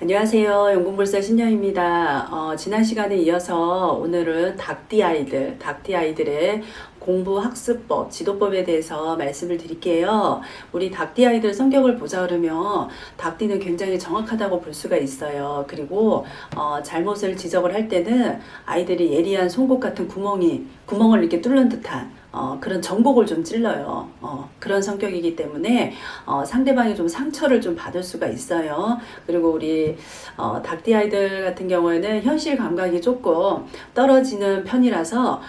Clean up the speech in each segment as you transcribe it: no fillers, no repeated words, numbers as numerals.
안녕하세요. 연공불사 신녀입니다. 지난 시간에 이어서 오늘은 닭띠 아이들의 공부 학습법, 지도법에 대해서 말씀을 드릴게요. 우리 닭띠 아이들 성격을 보자 그러면 닭띠는 굉장히 정확하다고 볼 수가 있어요. 그리고 잘못을 지적을 할 때는 아이들이 예리한 송곳 같은 구멍을 이렇게 뚫는 듯한 그런 정곡을 좀 찔러요. 그런 성격이기 때문에 상대방이 좀 상처를 좀 받을 수가 있어요. 그리고 우리 닭띠 아이들 같은 경우에는 현실 감각이 조금 떨어지는 편이라서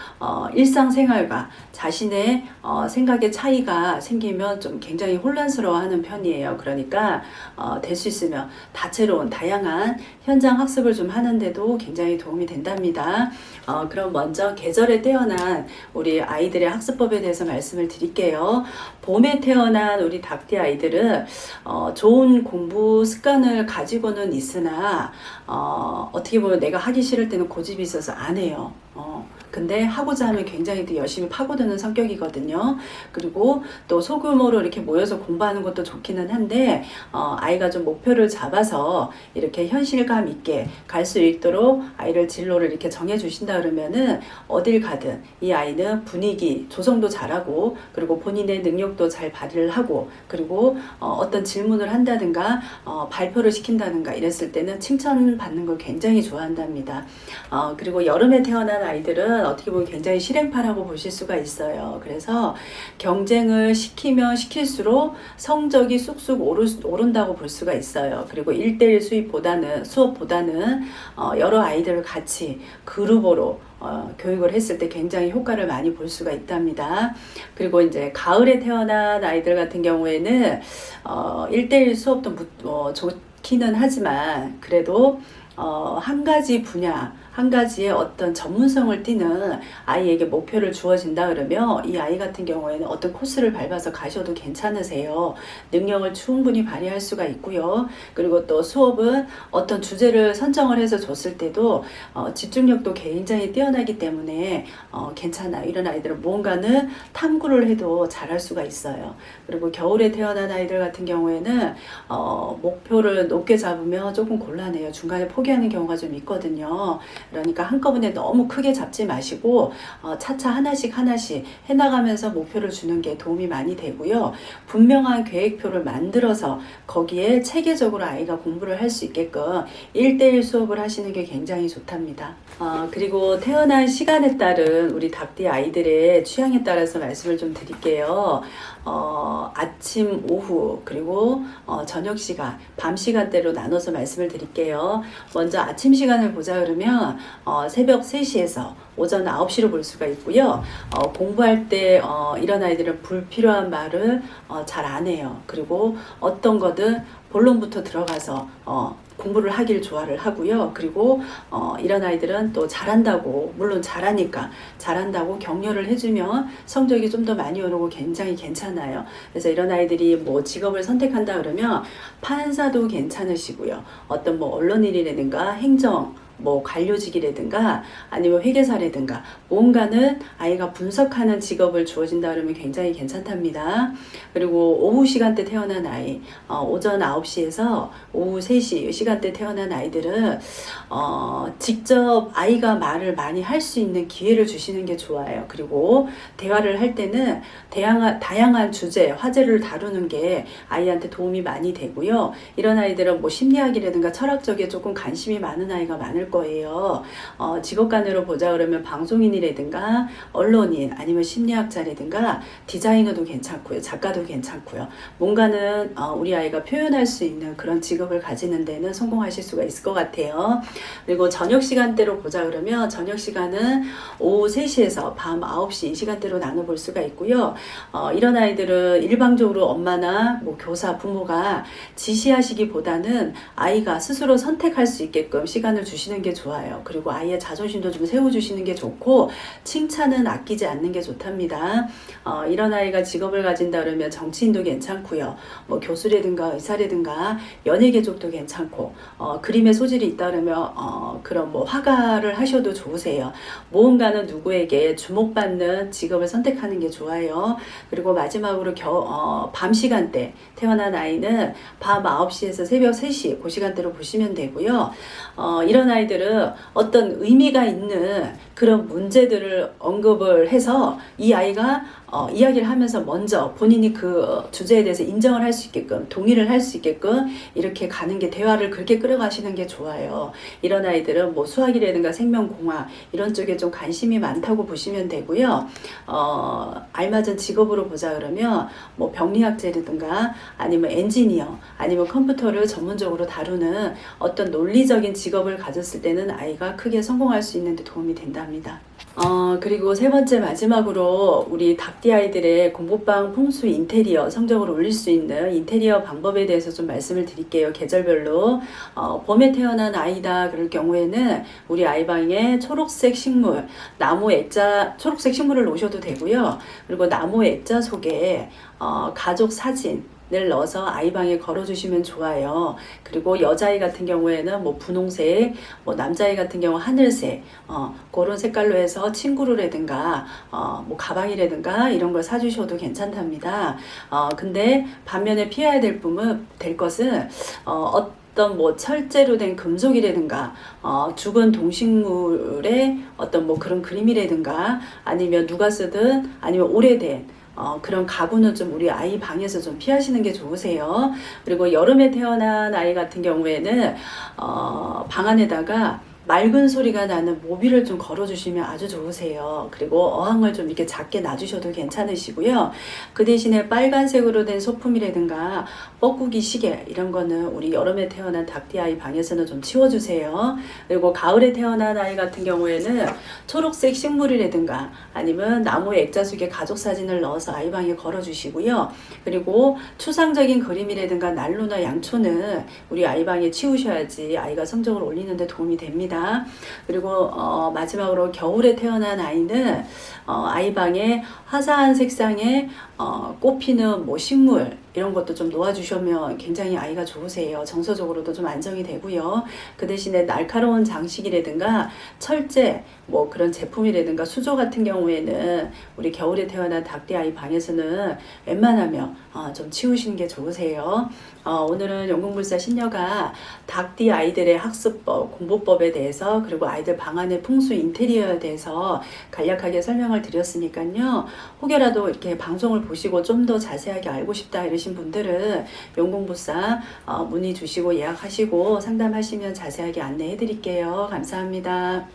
일상생활과 자신의 생각의 차이가 생기면 좀 굉장히 혼란스러워하는 편이에요. 그러니까 될 수 있으면 다채로운 다양한 현장 학습을 좀 하는데도 굉장히 도움이 된답니다. 그럼 먼저 계절에 태어난 우리 아이들의 학습법에 대해서 말씀을 드릴게요. 봄에 태어난 우리 닭띠 아이들은 좋은 공부 습관을 가지고는 있으나 어떻게 보면 내가 하기 싫을 때는 고집이 있어서 안 해요. 근데 하고자 하면 굉장히 또 열심히 파고드는 성격이거든요. 그리고 또 소규모로 이렇게 모여서 공부하는 것도 좋기는 한데 아이가 좀 목표를 잡아서 이렇게 현실감 있게 갈 수 있도록 아이를 진로를 이렇게 정해 주신다 그러면은 어딜 가든 이 아이는 분위기 조성도 잘하고 그리고 본인의 능력도 잘 발휘를 하고 그리고 어떤 질문을 한다든가 발표를 시킨다든가 이랬을 때는 칭찬받는 걸 굉장히 좋아한답니다. 그리고 여름에 태어난 아이들은 어떻게 보면 굉장히 실행파라고 보실 수가 있어요. 그래서 경쟁을 시키면 시킬수록 성적이 쑥쑥 오른다고 볼 수가 있어요. 그리고 1대1 수업보다는 여러 아이들을 같이 그룹으로 교육을 했을 때 굉장히 효과를 많이 볼 수가 있답니다. 그리고 이제 가을에 태어난 아이들 같은 경우에는 1대1 수업도 좋기는 하지만 그래도 한 가지 분야, 한 가지의 어떤 전문성을 띠는 아이에게 목표를 주어진다 그러면 이 아이 같은 경우에는 어떤 코스를 밟아서 가셔도 괜찮으세요. 능력을 충분히 발휘할 수가 있고요. 그리고 또 수업은 어떤 주제를 선정을 해서 줬을 때도 집중력도 굉장히 뛰어나기 때문에 괜찮아요. 이런 아이들은 뭔가는 탐구를 해도 잘할 수가 있어요. 그리고 겨울에 태어난 아이들 같은 경우에는 목표를 높게 잡으면 조금 곤란해요. 중간에 포기하는 경우가 좀 있거든요. 그러니까 한꺼번에 너무 크게 잡지 마시고 차차 하나씩 해나가면서 목표를 주는 게 도움이 많이 되고요. 분명한 계획표를 만들어서 거기에 체계적으로 아이가 공부를 할 수 있게끔 1대1 수업을 하시는 게 굉장히 좋답니다. 그리고 태어난 시간에 따른 우리 닭띠 아이들의 취향에 따라서 말씀을 좀 드릴게요. 아침, 오후, 그리고 저녁 시간, 밤 시간대로 나눠서 말씀을 드릴게요. 먼저 아침 시간을 보자 그러면 새벽 3시에서 오전 9시로 볼 수가 있고요. 공부할 때 이런 아이들은 불필요한 말을 잘 안 해요. 그리고 어떤 거든 본론부터 들어가서 공부를 하길 좋아를 하고요. 그리고 이런 아이들은 또 잘한다고, 물론 잘한다고 격려를 해주면 성적이 좀 더 많이 오르고 굉장히 괜찮아요. 그래서 이런 아이들이 뭐 직업을 선택한다 그러면 판사도 괜찮으시고요. 어떤 뭐 언론인이라든가 행정 관료직이라든가 아니면 회계사라든가 뭔가는 아이가 분석하는 직업을 주어진다 그러면 굉장히 괜찮답니다. 그리고 오후 시간대 태어난 아이, 오전 9시에서 오후 3시 시간대 태어난 아이들은 직접 아이가 말을 많이 할 수 있는 기회를 주시는 게 좋아요. 그리고 대화를 할 때는 다양한 주제, 화제를 다루는 게 아이한테 도움이 많이 되고요. 이런 아이들은 뭐 심리학이라든가 철학 쪽에 조금 관심이 많은 아이가 많을 거예요. 직업관으로 보자 그러면 방송인이라든가 언론인 아니면 심리학자라든가 디자이너도 괜찮고요. 작가도 괜찮고요. 뭔가는 우리 아이가 표현할 수 있는 그런 직업을 가지는 데는 성공하실 수가 있을 것 같아요. 그리고 저녁 시간대로 보자 그러면 저녁 시간은 오후 3시에서 밤 9시 이 시간대로 나눠볼 수가 있고요. 이런 아이들은 일방적으로 엄마나 교사, 부모가 지시하시기보다는 아이가 스스로 선택할 수 있게끔 시간을 주시는 주시는 게 좋아요. 그리고 아이의 자존심도 좀 세워주시는 게 좋고 칭찬은 아끼지 않는 게 좋답니다. 이런 아이가 직업을 가진다 그러면 정치인도 괜찮고요. 뭐 교수라든가 의사라든가 연예계족도 괜찮고 그림의 소질이 있다 그러면 그런 뭐 화가를 하셔도 좋으세요. 무언가는 누구에게 주목받는 직업을 선택하는 게 좋아요. 그리고 마지막으로 밤 시간대 태어난 아이는 밤 9시에서 새벽 3시 그 시간대로 보시면 되고요. 이런 아이들은 어떤 의미가 있는 그런 문제들을 언급을 해서 이 아이가 이야기를 하면서 먼저 본인이 그 주제에 대해서 인정을 할 수 있게끔 동의를 할 수 있게끔 이렇게 가는 게 대화를 그렇게 끌어가시는 게 좋아요. 이런 아이들은 뭐 수학이라든가 생명공학 이런 쪽에 좀 관심이 많다고 보시면 되고요. 알맞은 직업으로 보자 그러면 뭐 병리학자라든가 아니면 엔지니어 아니면 컴퓨터를 전문적으로 다루는 어떤 논리적인 직업을 가졌을 때는 아이가 크게 성공할 수 있는 데 도움이 된답니다. 그리고 세 번째 마지막으로 우리 닭띠 아이들의 공부방 풍수 인테리어 성적을 올릴 수 있는 인테리어 방법에 대해서 좀 말씀을 드릴게요. 계절별로 봄에 태어난 아이다 그럴 경우에는 우리 아이방에 초록색 식물, 나무 액자, 초록색 식물을 놓으셔도 되고요. 그리고 나무 액자 속에 가족 사진 을 넣어서 아이방에 걸어주시면 좋아요. 그리고 여자아이 같은 경우에는 뭐 분홍색, 뭐 남자아이 같은 경우 하늘색, 그런 색깔로 해서 친구류라든가, 뭐 가방이라든가 이런 걸 사주셔도 괜찮답니다. 근데 반면에 피해야 될 것은, 어떤 뭐 철제로 된 금속이라든가 죽은 동식물의 어떤 뭐 그런 그림이라든가 아니면 누가 쓰든 아니면 오래된 그런 가구는 좀 우리 아이 방에서 좀 피하시는 게 좋으세요. 그리고 여름에 태어난 아이 같은 경우에는 방 안에다가 맑은 소리가 나는 모빌을 좀 걸어주시면 아주 좋으세요. 그리고 어항을 좀 이렇게 작게 놔주셔도 괜찮으시고요. 그 대신에 빨간색으로 된 소품이라든가 뻐꾸기 시계 이런 거는 우리 여름에 태어난 닭띠 아이 방에서는 좀 치워주세요. 그리고 가을에 태어난 아이 같은 경우에는 초록색 식물이라든가 아니면 나무 액자 속에 가족 사진을 넣어서 아이 방에 걸어주시고요. 그리고 추상적인 그림이라든가 난로나 양초는 우리 아이 방에 치우셔야지 아이가 성적을 올리는 데 도움이 됩니다. 그리고 마지막으로 겨울에 태어난 아이는 아이 방에 화사한 색상의 꽃피는 뭐 식물 이런 것도 좀 놓아주시면 굉장히 아이가 좋으세요. 정서적으로도 좀 안정이 되고요. 그 대신에 날카로운 장식이라든가 철제 뭐 그런 제품이라든가 수조 같은 경우에는 우리 겨울에 태어난 닭띠 아이 방에서는 웬만하면 좀 치우시는 게 좋으세요. 오늘은 영국물사 신녀가 닭띠 아이들의 학습법, 공부법에 대해서 그리고 아이들 방 안의 풍수 인테리어에 대해서 간략하게 설명을 드렸으니까요. 혹여라도 이렇게 방송을 보시고 좀 더 자세하게 알고 싶다 이러신 분들은 영국물사 문의 주시고 예약하시고 상담하시면 자세하게 안내해 드릴게요. 감사합니다.